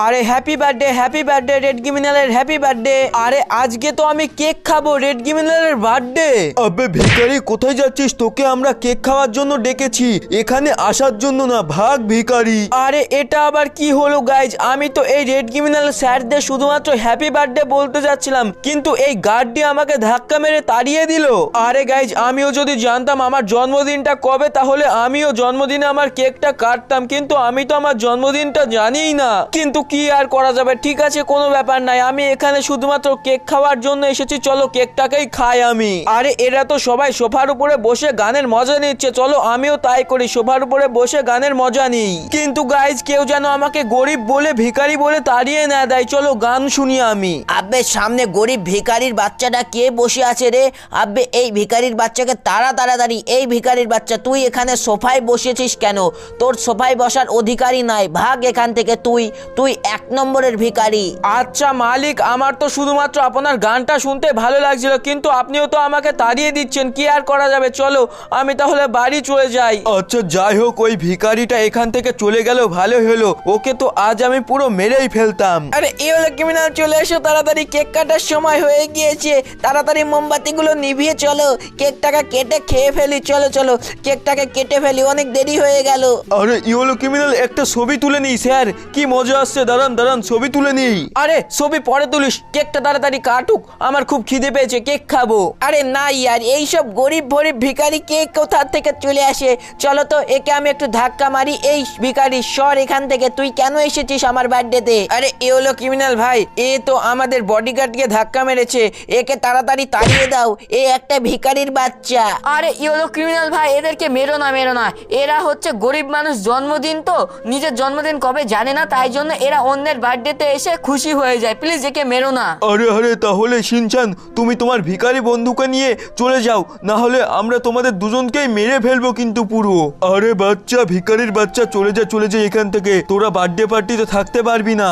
আরে happy birthday red ক্রিমিনালের happy birthday. আরে আজকে তো আমি কেক খাবো রেড ক্রিমিনালের বার্থডে। আবে ভিখারি কোথায় যাচ্ছিস? তোকে আমরা কেক খাওয়ার জন্য ডেকেছি, এখানে আসার জন্য না। ভাগ ভিখারি। আরে এটা আবার কি হলো গাইজ? আমি তো এই রেড ক্রিমিনাল স্যারদের শুধুমাত্র হ্যাপি বার্থডে বলতে যাচ্ছিলাম, কিন্তু এই গার্ডটি আমাকে ধাক্কা মেরে তাড়িয়ে দিল। আরে গাইজ আমিও যদি জানতাম আমার জন্মদিনটা কবে, তাহলে আমিও জন্মদিনে আমার কেকটা কাটতাম, কিন্তু আমি তো আমার জন্মদিনটা জানিই না। কিন্তু কি আর করা যাবে, ঠিক আছে কোনো ব্যাপার নাই, আমি এখানে শুধুমাত্র কেক খাওয়ার জন্য এসেছি, চলো কেকটাকেই খাই আমি। আরে এরা তো সবাই সোফার উপরে বসে গানের মজা নিচ্ছে, চলো আমিও তাই করি, সোফার উপরে বসে গানের মজা নিই। কিন্তু গাইজ কেউ যেন আমাকে গরিব বলে ভিখারি বলে তাড়িয়ে না দেয়, চলো গান শুনি আমি। আব্বে সামনে গরিব ভিখারির বাচ্চাটা কে বসে আছে রে? আব্বে এই ভিখারির বাচ্চাকে তাড়াতাড়ি। এই ভিখারির বাচ্চা তুই এখানে সোফায় বসেছিস কেন? তোর সোফায় বসার অধিকারই নাই, ভাগ এখান থেকে। তুই এক নম্বরের ভিখারি। আচ্ছা মালিক, আমার তো শুধুমাত্র আপনার গানটা শুনতে ভালো লাগছিল, কিন্তু আপনিও তো আমাকে তাড়িয়ে দিচ্ছেন, কি আর করা যাবে, চলো আমি তাহলে বাড়ি চলে যাই। আচ্ছা যাই হোক, ওই ভিখারিটা এখান থেকে চলে গেল, ভালো হলো, ওকে তো আজ আমি পুরো মেরেই ফেলতাম। আরে এই হলো ক্রিমিনাল, চলে এসো তাড়াতাড়ি, কেক কাটার সময় হয়ে গিয়েছে, তাড়াতাড়ি মোমবাতিগুলো নিভিয়ে চলো, কেকটাকে কেটে খেয়ে ফেলি, চলো কেকটাকে কেটে ফেলি, অনেক দেরি হয়ে গেল। আরে ইয়েলো ক্রিমিনাল একটা ছবি তুলে নিই স্যার, কি মজা আসছে, দাঁড়ান ছবি তুলে নিই। আরে ছবি পরে তুলিস, কেকটা তাড়াতাড়ি কাটুক, আমার খুব খিদে পেয়েছে, কেক খাবো। আরে না ইয়ার, এইসব গরিব ভিখারি কেক কোথা থেকে চলে আসে? চলো তো একে আমি একটু ধাক্কা মারি। এই ভিখারি সর এখান থেকে, তুই কেন এসেছিস আমার বার্থডেতে? আরে এ হলো ক্রিমিনাল ভাই, এ তো আমাদের বডিগার্ডকে ধাক্কা মেরেছে, একে তাড়াতাড়ি তাড়িয়ে দাও, এ একটা ভিখারির বাচ্চা। আরে এ হলো ক্রিমিনাল ভাই, এদেরকে মেরো না, এরা হচ্ছে গরিব মানুষ, জন্মদিন তো নিজের জন্মদিন কবে জানে না, তাই জন্য এরা অন্যের বার্থডেতে এসে খুশি হয়ে যায়, প্লিজ একে মেরো না। আরে তাহলে শিনচান তুমি তোমার ভিখারি বন্ধুকে নিয়ে চলে যাও, না হলে আমরা তোমাদের দুজনকেই মেরে ফেলবো কিন্তু পুরো। আরে বাচ্চা, ভিখারির বাচ্চা, চলে যা এখান থেকে, তোরা বার্থডে পার্টিতে থাকতে পারবি না।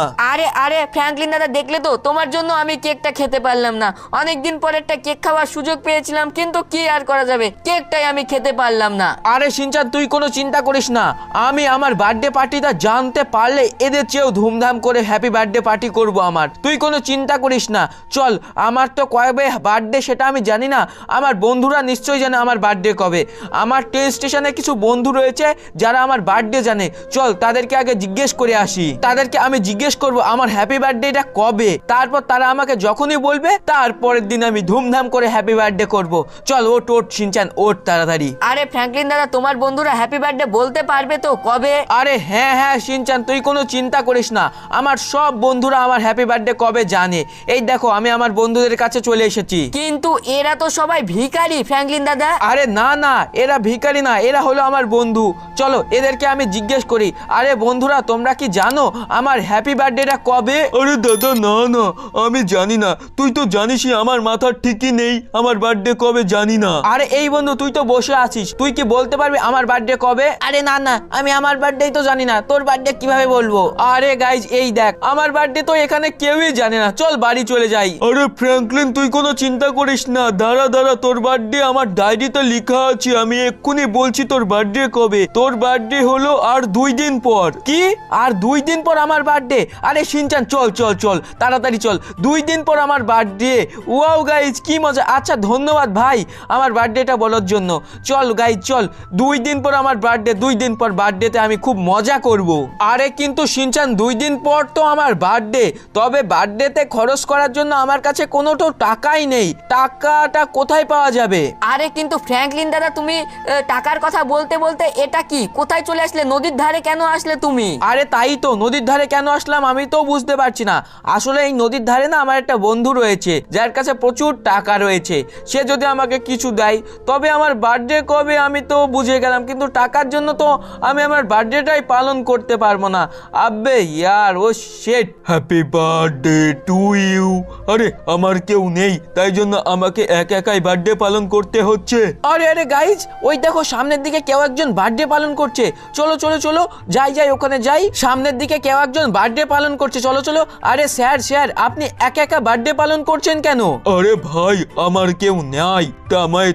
আরে ফ্র্যাঙ্কলিন দাদা, দেখলে তো তোমার জন্য আমি কেকটা খেতে পারলাম না, অনেকদিন পর একটা কেক খাওয়ার সুযোগ পেয়েছিলাম, কিন্তু কি আর করা যাবে, কেকটাই আমি খেতে পারলাম না। আরে শিনচান তুই কোনো চিন্তা করিস না, আমি আমার বার্থডে পার্টিটা জানতে পারলে এদের চেয়েও ধুমধাম করে হ্যাপি বার্থডে পার্টি করব আমার, তুই কোনো চিন্তা করিস না। চল, আমার তো কবে বার্থডে সেটা আমি জানি না, আমার বন্ধুরা নিশ্চয়ই জানে আমার বার্থডে কবে। আমার ট্রেন স্টেশনে কিছু বন্ধু রয়েছে যারা আমার বার্থডে জানে, চল তাদেরকে আগে জিজ্ঞেস করে আসি। তাদেরকে আমি জিজ্ঞেস করব আমার হ্যাপি বার্থডেটা কবে, তারপর তারা আমাকে যখনই বলবে তারপরের দিন আমি ধুমধাম করে হ্যাপি বার্থডে করব। চল ওঠ শিনচান, ওঠ তাড়াতাড়ি। আরে ফ্র্যাঙ্কলিন দাদা, তোমার বন্ধুরা হ্যাপি বার্থডে বলতে পারবে তো কবে? আরে হ্যাঁ শিনচান, তুই কোনো চিন্তা করিস না, আমার সব বন্ধুরা আমার হ্যাপি বার্থডে কবে জানে। এই দেখো আমি আমার বন্ধুদের কাছে চলে এসেছি। কিন্তু এরা তো সবাই ভিখারি ফ্র্যাঙ্কলিন দাদা। আরে না, এরা ভিখারি না, এরা হলো আমার বন্ধু, চলো এদেরকে আমি জিজ্ঞেস করি। আরে বন্ধুরা, তোমরা কি জানো আমার হ্যাপি বার্থডেটা কবে? আরে দাদা না, আমি জানি না, তুই তো জানিসই আমার মাথার ঠিকই নেই, আমার বার্থডে কবে জানি না। আরে এই বন্ধু, তুই তো বসে আছিস, তুই কি বলতে পারবি আমার বার্থডে কবে? আরে না, আমি আমার বার্থডে তো জানি না, তোর বার্থডে কিভাবে বলবো? আরে গাইজ এই দেখ, আমার বার্থডে তো এখানে কেউই জানে না, চল বাড়ি চলে যাই। আরে ফ্র্যাঙ্কলিন তুই কোনো চিন্তা করিস না, দাঁড়া তোর বার্থডে আমার ডায়েরিতে লেখা আছে, আমি এক্ষুনি বলছি তোর বার্থডে কবে। তোর বার্থডে হলো আর 2 দিন পর। কি আর 2 দিন পর আমার বার্থডে? আরে শিনচান চল তাড়াতাড়ি চল, 2 দিন পর আমার বার্থডে। ওয়াও গাইজ কি মজা, আচ্ছা ধন্যবাদ ভাই আমার বার্থডেটা বলার জন্য। চল গাইজ চল, 2 দিন পর আমার বার্থডে, 2 দিন পর বার্থডেতে আমি খুব মজা করব। আরে কিন্তু শিনচান 2 দিন পর তো আমার বার্থডে, তবে বার্থডেতে খরচ করার জন্য আমার কাছে কোনো তো টাকাই নেই, টাকাটা কোথায় পাওয়া যাবে? আরে কিন্তু ফ্র্যাঙ্কলিন দাদা, তুমি টাকার কথা বলতে এটা কি, কোথায় চলে আসলে, নদীর ধারে কেন আসলে তুমি? আরে তাই তো, নদীর ধারে কেন আসলাম আমি তো বুঝতে পারছি না। আসলে এই নদীর ধারে না আমার একটা বন্ধু রয়েছে যার কাছে প্রচুর টাকা রয়েছে, সে যদি আমাকে কিছু দেয় তবে আমার বার্থডে কবে আমি তো বুঝে গেলাম, কিন্তু টাকার জন্য তো আমি আমার বার্থডেটাই পালন করতে পারবো না। আব্বে ইয়ার, oh shit. Happy birthday to you. আরে আমার কেউ নেই, তাই জন্য আমাকে একাই বার্থডে পালন করতে হচ্ছে। আরে গাইজ ওই দেখো সামনের দিকে কেউ একজন বার্থডে পালন করছে, চলো যাই ওখানে যাই, সামনের দিকে কেউ একজন বার্থডে পালন করছে, চলো। আরে স্যার আপনি একা বার্থডে পালন করছেন কেন? আরে ভাই আমার কেউ নেই,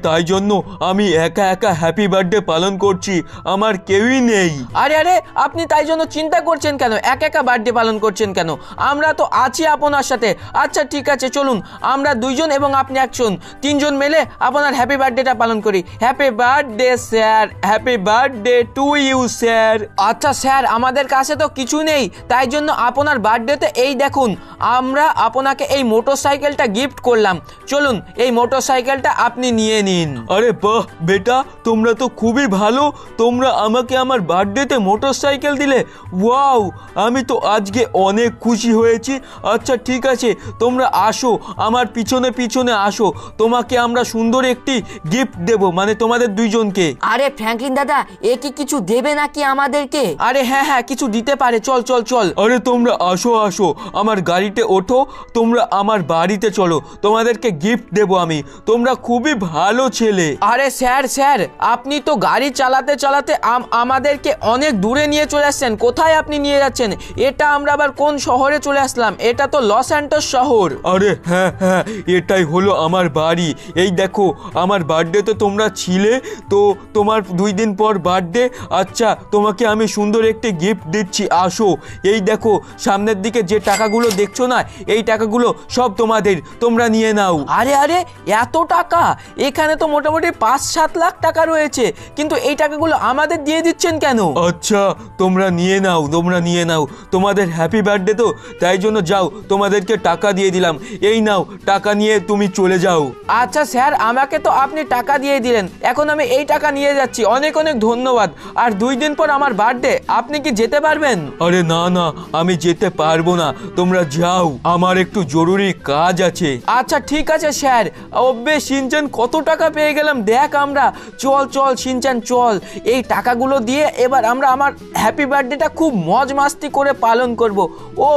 তাই জন্য আমি একা হ্যাপি বার্থডে পালন করছি, আমার কেউই নেই। আরে আপনি তাই জন্য চিন্তা করছেন কেন? একা একা বার্থডে পালন করছেন কেন? আমরা তো আছি আপনার সাথে। আচ্ছা ঠিক আছে, চলুন আমরা দুইজন এবং আপনি একজন, তিনজন মিলে আপনার হ্যাপি বার্থডেটা পালন করি। Happy birthday sir, happy birthday to you sir. আচ্ছা স্যার, আমাদের কাছে তো কিছু নেই, তাই জন্য আপনার বার্থডেতে এই দেখুন আমরা আপনাকে এই মোটরসাইকেলটা গিফট করলাম। চলুন এই মোটরসাইকেলটা আপনি নিয়ে নিন। আরে বাহ বেটা, তোমরা তো খুবই ভালো, তোমরা আমাকে আমার বার্থডেতে মোটরসাইকেল দিলে। ওয়াও, আমি তো আজকে অনেক খুশি হয়েছি। আচ্ছা ঠিক আছে, তোমরা আসো আমার পিছনে পিছনে আসো, তোমাকে আমরা সুন্দর একটি গিফট দেব, মানে তোমাদের দুইজনকে। আরে ফ্র্যাঙ্কলিন দাদা, এ কি কিছু দেবে নাকি আমাদেরকে? আরে হ্যাঁ হ্যাঁ, কিছু দিতে পারে। চল চল চল। আরে তোমরা আসো আসো, আমার গাড়িতে ওঠো, তোমরা আমার বাড়িতে চলো, তোমাদেরকে গিফট দেব আমি, তোমরা খুবই ভালো ছেলে। আরে স্যার স্যার, আপনি তো গাড়ি চালাতে চালাতে আমাদেরকে অনেক দূরে নিয়ে চলে আসছেন। কোথায় আপনি নিয়ে যাচ্ছেন? এটা আমরা আবার কোন শহরে চলে আসলাম? এটা তো লস অ্যান্টোস শহর। আরে হ্যাঁ হ্যাঁ, এটাই হলো আমার বাড়ি। এই দেখো, আমার বার্থডেতে তোমরা ছিলে তো, তোমার 2 দিন পর বার্থডে। আচ্ছা, তোমাকে আমি সুন্দর একটি গিফট দিচ্ছি, আসো। এই দেখো সামনের দিকে যে টাকাগুলো দেখছো না, এই টাকাগুলো সব তোমাদের, তোমরা নিয়ে নাও। আরে আরে, এত টাকা? এখানে তো মোটামুটি 5-7 লাখ টাকা রয়েছে, কিন্তু এই টাকাগুলো আমাদের দিয়ে দিচ্ছেন কেন? আচ্ছা তোমরা নিয়ে নাও, তোমরা নিয়ে নাও, তোমাদের হ্যাপি বার্থডে তো, তাই জন্য যাও, তোমাদেরকে টাকা দিয়ে দিলাম। এই নাও, টাকা নিয়ে তুমি চলে যাও। আচ্ছা স্যার, আমাকে তো আপনি টাকা দিয়ে দিলেন, এখন আমি এই টাকা নিয়ে যাচ্ছি। অনেক অনেক ধন্যবাদ। আর 2 দিন পর আমার বার্থডে, আপনি কি যেতে পারবেন? আরে না না, আমি যেতে পারবো না, তোমরা যাও, আমার একটু জরুরি কাজ আছে। আচ্ছা ঠিক আছে স্যার। ওবে শিনচান, কত টাকা পেয়ে গেলাম দেখ আমরা। চল চল শিনচান চল, এই টাকাগুলো দিয়ে এবার আমরা আমার হ্যাপি বার্থডেটা খুব মজ মাস্তি করে পালন করব। ও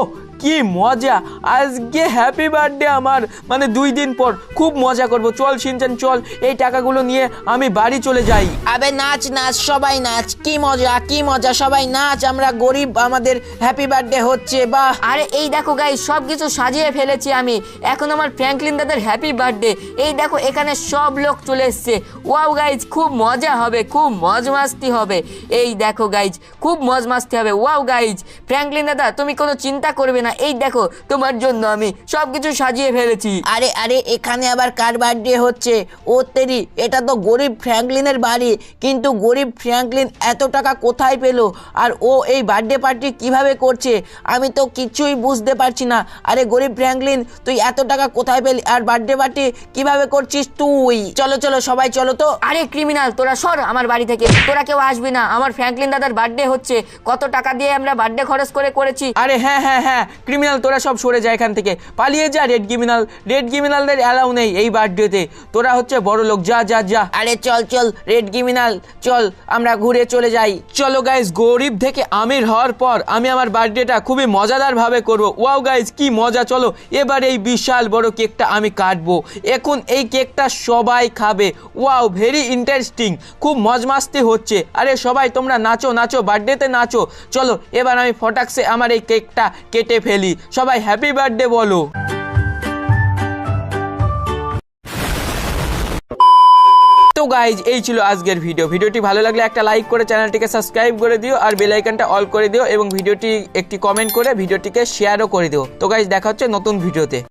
কি মজা, আজকে হ্যাপি বার্থডে আমার, মানে 2 দিন পর খুব মজা করব। চল শিনচান চল, এই টাকাগুলো নিয়ে আমি বাড়ি চলে যাই। আবে নাচ নাচ, সবাই নাচ, কি মজা কি মজা, সবাই নাচ, আমরা গরিব, আমাদের হ্যাপি বার্থডে হচ্ছে, বাহ। আরে এই দেখো গাইজ, সব কিছু সাজিয়ে ফেলেছি আমি, এখন আমার ফ্র্যাঙ্কলিন দাদার হ্যাপি বার্থডে। এই দেখো এখানে সব লোক চলে এসছে। ওয়াও গাইজ, খুব মজা হবে, খুব মজ মাস্তি হবে। এই দেখো গাইজ, খুব মজ মাস্তি হবে। ওয়াও গাইজ, ফ্র্যাঙ্কলিন দাদা তুমি কোনো চিন্তা করবে না, এই দেখো তোমার জন্য আমি সব কিছু সাজিয়ে ফেলেছি। আরে আরে, এখানে আবার কার বার্থডে হচ্ছে? ও তেরি, এটা তো গরিব ফ্র্যাঙ্কলিনের বাড়ি, কিন্তু গরিব ফ্র্যাঙ্কলিন এত টাকা কোথায় পেলো? আর ও এই বার্থডে পার্টি কিভাবে করছে? আমি তো কিছুই বুঝতে পারছি না। আরে গরিব ফ্র্যাঙ্কলিন, তুই এত টাকা কোথায় পেলি, আর বার্থডে পার্টি কিভাবে করছিস তুই? চলো চলো সবাই চলো তো। আরে ক্রিমিনাল, তোরা সর আমার বাড়ি থেকে, তোরা কেউ আসবি না। আমার ফ্র্যাঙ্কলিন দাদার বার্থডে হচ্ছে, কত টাকা দিয়ে আমরা বার্থডে খরচ করেছি। আরে হ্যাঁ হ্যাঁ হ্যাঁ, ক্রিমিনাল তোরা সব সরে যায় এখান থেকে, পালিয়ে যা। রেড ক্রিমিনালদের অ্যালাউ নেই এই বার্থডেতে, তোরা হচ্ছে বড় লোক, যা যা যা। আরে চল চল রেড ক্রিমিনাল, চল আমরা ঘুরে চলে যাই। চলো গাইজ, গরিব থেকে আমির হওয়ার পর আমি আমার বার্থডেটা খুবই মজাদার ভাবে করব। ওয়াও গাইজ, কি মজা। চলো এবার এই বিশাল বড় কেকটা আমি কাটবো, এখন এই কেকটা সবাই খাবে। ওয়াও, ভেরি ইন্টারেস্টিং, খুব মজমাস্তি হচ্ছে। আরে সবাই তোমরা নাচো নাচো, বার্থডেতে নাচো। চলো এবার আমি ফটাকসে আমার এই কেকটা কেটে ফেলি। সবাই হ্যাপি বার্থডে বলো। তো গাইজ, এই ছিল আজকের ভিডিওটি ভালো লাগলে একটা লাইক করে চ্যানেলটিকে সাবস্ক্রাইব করে দিও, আর বেল আইকনটা অল করে দিও, এবং ভিডিওটি একটি কমেন্ট করে ভিডিওটিকে শেয়ারও করে দিও। তো গাইজ, দেখা হচ্ছে নতুন ভিডিওতে।